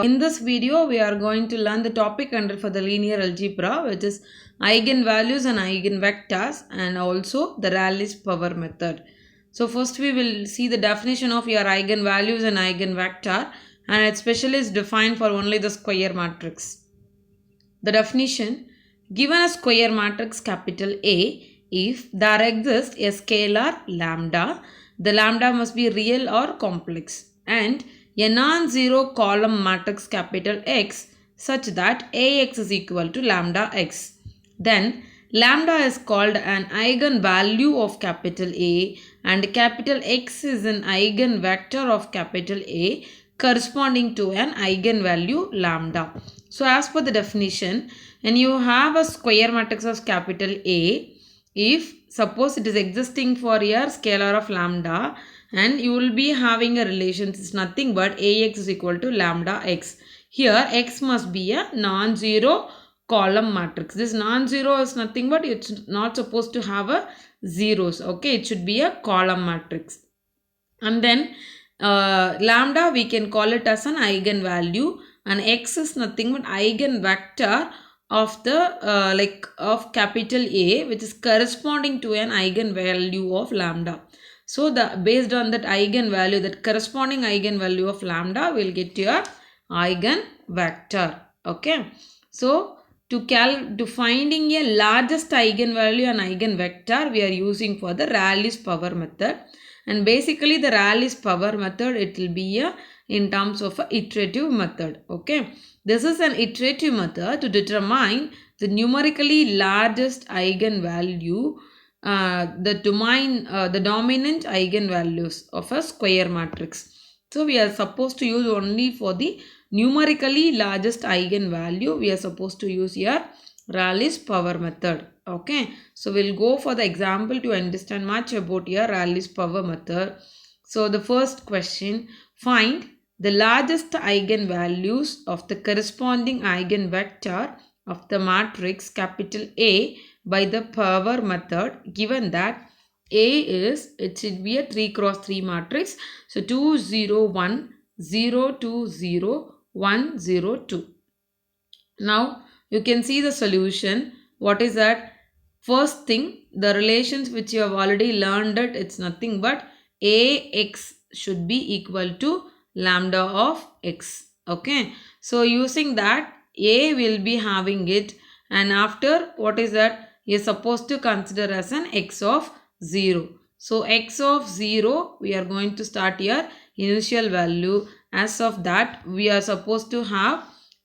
In this video, we are going to learn the topic under for the linear algebra, which is eigenvalues and eigenvectors, and also the Rayleigh's power method. So first we will see the definition of your eigenvalues and eigenvector, and it especially is defined for only the square matrix. The definition: given a square matrix capital A, if there exists a scalar lambda, the lambda must be real or complex, and a non-zero column matrix capital X such that Ax is equal to lambda x. Then lambda is called an eigenvalue of capital A, and capital X is an eigenvector of capital A corresponding to an eigenvalue lambda. So as per the definition, when you have a square matrix of capital A, if suppose it is existing for your scalar of lambda, and you will be having a relation, it's nothing but Ax is equal to lambda x. Here x must be a non-zero column matrix. This non-zero is nothing but it's not supposed to have a zeros. Okay, it should be a column matrix. And then lambda we can call it as an eigenvalue, and x is nothing but eigenvector of the of capital A, which is corresponding to an eigenvalue of lambda. So the based on that eigenvalue, that corresponding eigenvalue of lambda, will get your eigenvector. Okay. So to finding a largest eigenvalue and eigenvector, we are using for the Rayleigh's power method. And basically the Rayleigh's power method, it will be in terms of a iterative method. Okay. This is an iterative method to determine the numerically largest eigenvalue, the dominant eigenvalues of a square matrix. So we are supposed to use only for the numerically largest eigenvalue. We are supposed to use here Rayleigh's power method. Okay. So we'll go for the example to understand much about your Rayleigh's power method. So the first question: find the largest eigenvalues of the corresponding eigenvector of the matrix capital A by the power method, given that A is, it should be a 3 cross 3 matrix. So 2 0 1 0 2 0 1 0 2. Now you can see the solution. What is that? First thing, the relations which you have already learned, that it's nothing but Ax should be equal to lambda of x. Okay. So using that, A will be having it, and after, what is that? You are supposed to consider as an x of 0. So x of 0, we are going to start here initial value. As of that, we are supposed to have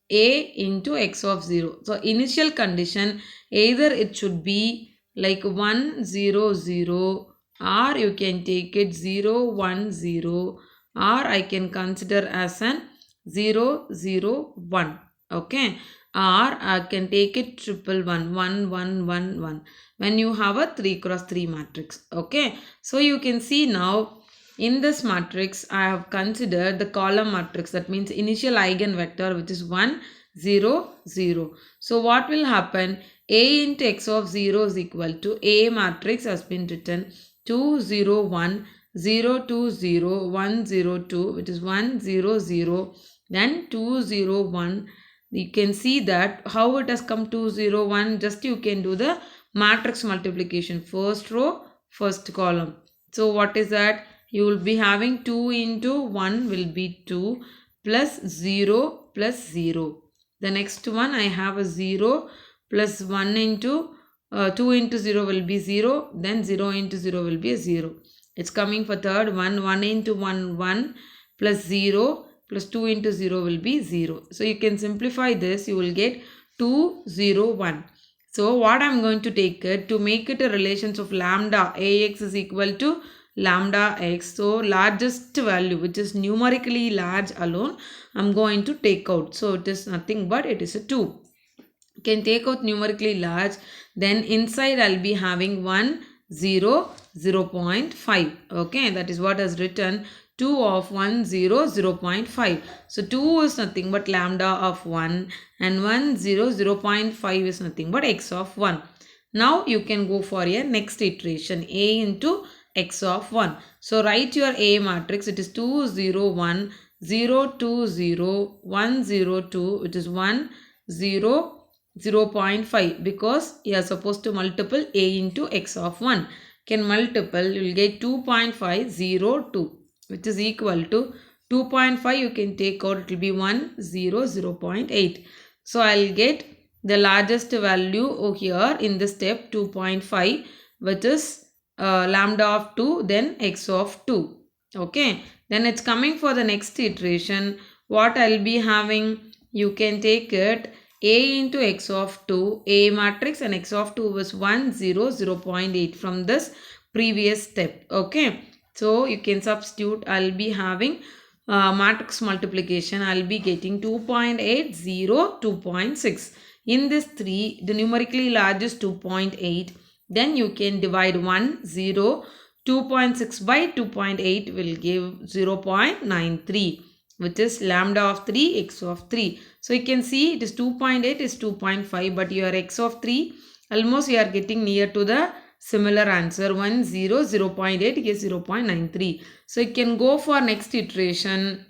A into x of 0. So initial condition, either it should be like 1 0 0, or you can take it 0 1 0, or I can consider as an 0 0 1. Okay. Or I can take it 1 1 1 1 1 when you have a 3 cross 3 matrix. Okay. So you can see now in this matrix I have considered the column matrix, that means initial eigenvector, which is 1 0 0. So what will happen? A into x of 0 is equal to A matrix has been written 2 0 1 0 2 0 1 0 2, which is 1 0 0, then 2 0 1. You can see that how it has come 2 0 1. Just you can do the matrix multiplication, first row first column. So what is that? You will be having 2 into 1 will be 2 plus 0 plus 0. The next one I have a 0 plus 1 into 2 into 0 will be 0. Then 0 into 0 will be a 0. It's coming for third one. 1 into 1 1 plus 0 plus 2 into 0 will be 0. So you can simplify this. You will get 2 0 1. So what I'm going to take it to make it a relations of lambda Ax is equal to lambda x. So largest value, which is numerically large alone, I'm going to take out. So it is nothing but it is a 2. You can take out numerically large. Then inside I'll be having 1 0 0.5. Okay, that is what is written. 2 of 1 0 0.5. So 2 is nothing but lambda of 1, and 1 0 0.5 is nothing but x of 1. Now you can go for a next iteration, A into x of 1. So write your A matrix. It is 2 0 1 0, 2, 0, 1, 0, 2, which is 1, 0, 0.5, because you are supposed to multiple a into x of 1. Can multiple, you will get 2.502, which is equal to 2.5. You can take out, it will be 1, 0, 0.8. So I'll get the largest value over here in this step 2.5, which is lambda of 2, then x of 2. Okay, then it's coming for the next iteration. What I'll be having, you can take it a into x of 2, a matrix, and x of 2 was 1, 0, 0.8 from this previous step. Okay, so you can substitute. I'll be having matrix multiplication. I'll be getting 2.8, 0, 2.6. In this 3, the numerically largest 2.8. Then you can divide 1, 0, 2.6 by 2.8 will give 0.93, which is lambda of 3, x of 3. So you can see it is 2.8 is 2.5, but your x of 3, almost you are getting near to the similar answer. 1, 0, 0.8 is 0.93. So you can go for next iteration,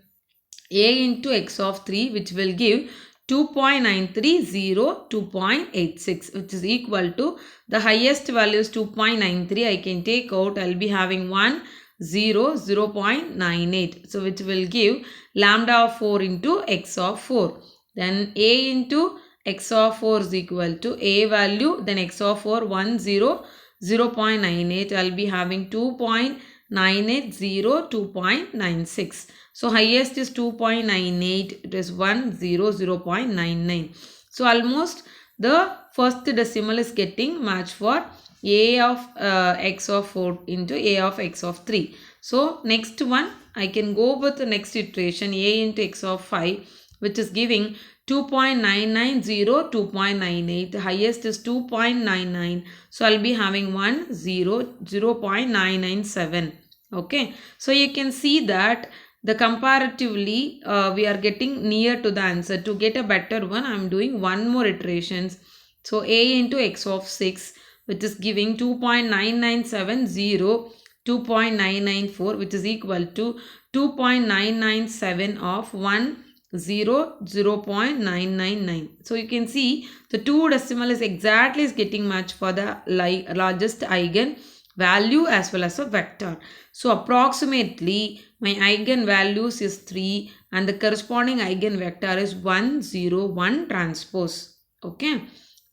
a into x of 3, which will give 2.930, 2.86, which is equal to the highest value is 2.93. I can take out, I'll be having 1, 0, 0.98. So which will give lambda of 4 into x of 4. Then a into x of 4 is equal to a value, then x of 4, 1, 0, 0.98. I'll be having 2.980, 2.96. So highest is 2.98. It is 1, 0, 0.99. So almost the first decimal is getting matched for a of x of 4 into a of x of 3. So next one, I can go with the next iteration, a into x of 5, which is giving 2.990, 2.98. The highest is 2.99. So I'll be having 1, 0, 0.997. Okay. So you can see that the comparatively we are getting near to the answer. To get a better one, I am doing one more iterations. So a into x of 6, which is giving 2.9970, 2.994, which is equal to 2.997 of 1, 0, 0.999. So you can see the two decimal is exactly is getting matched for the largest eigen value as well as a vector. So approximately my eigenvalues is 3 and the corresponding eigenvector is 1, 0, 1 transpose. Okay.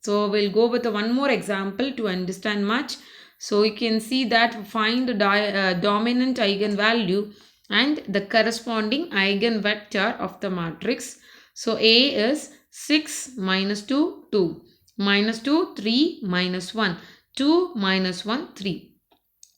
So we'll go with one more example to understand much. So you can see that find the dominant eigenvalue and the corresponding eigenvector of the matrix. So A is 6 minus 2, 2. Minus 2, 3, minus 1. 2 minus 1, 3.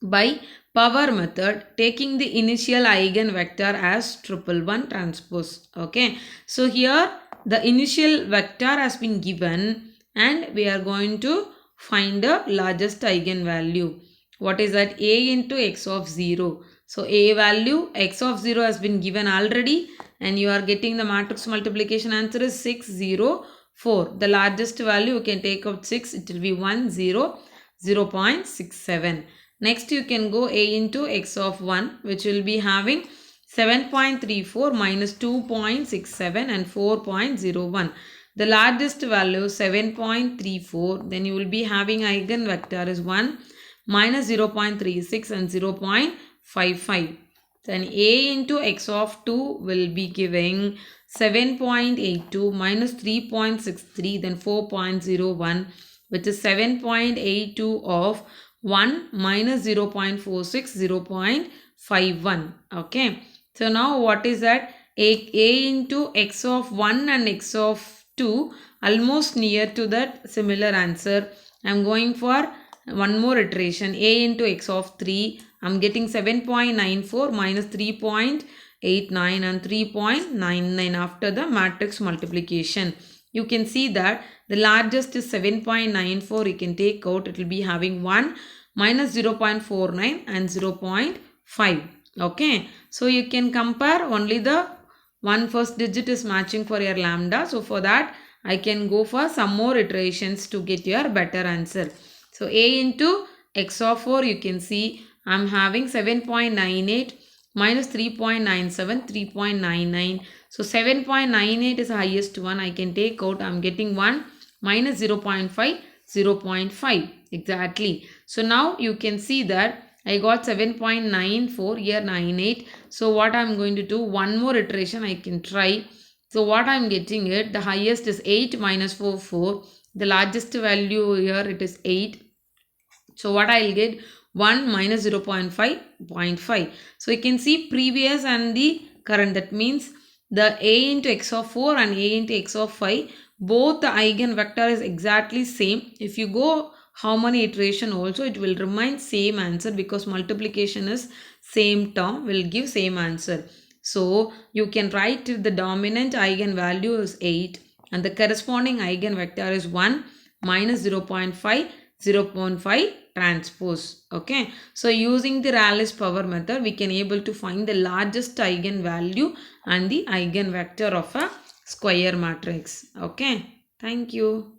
By power method, taking the initial eigenvector as 111 transpose. Okay. So here the initial vector has been given and we are going to find the largest eigenvalue. What is that? A into x of 0. So a value x of 0 has been given already and you are getting the matrix multiplication answer is 6, 0, 4. The largest value you can take out 6. It will be 1, 0, 0.67. Next you can go a into x of 1, which will be having 7.34 minus 2.67 and 4.01. The largest value 7.34. Then you will be having eigenvector is 1, minus 0.36 and 0.55. Then a into x of 2 will be giving 7.82 minus 3.63, then 4.01, which is 7.82 of 1 minus 0.46, 0.51. Okay. So now what is that? A into x of 1 and x of 2 almost near to that similar answer. I am going for one more iteration. A into x of 3. I am getting 7.94 minus 3.89 and 3.99 after the matrix multiplication. You can see that the largest is 7.94. You can take out. It will be having 1 minus 0.49 and 0.5. Okay. So you can compare only the one first digit is matching for your lambda. So for that I can go for some more iterations to get your better answer. So a into x of 4, you can see I am having 7.98 minus 3.97, 3.99. So 7.98 is the highest one. I can take out. I'm getting 1 minus 0.5, 0.5 exactly. So now you can see that I got 7.94 here 98. So what I'm going to do, one more iteration I can try. So what I'm getting it, the highest is 8 minus 4, 4. The largest value here it is 8. So what I'll get, 1 minus 0.5, 0.5. So you can see previous and the current. That means the a into x of 4 and a into x of 5, both the eigenvector is exactly same. If you go how many iteration also, it will remain same answer because multiplication is same term, will give same answer. So you can write the dominant eigenvalue is 8 and the corresponding eigenvector is 1 minus 0.5, 0.5 transpose. Okay, so using the Rayleigh's power method, we can able to find the largest eigenvalue and the eigenvector of a square matrix. Okay, thank you.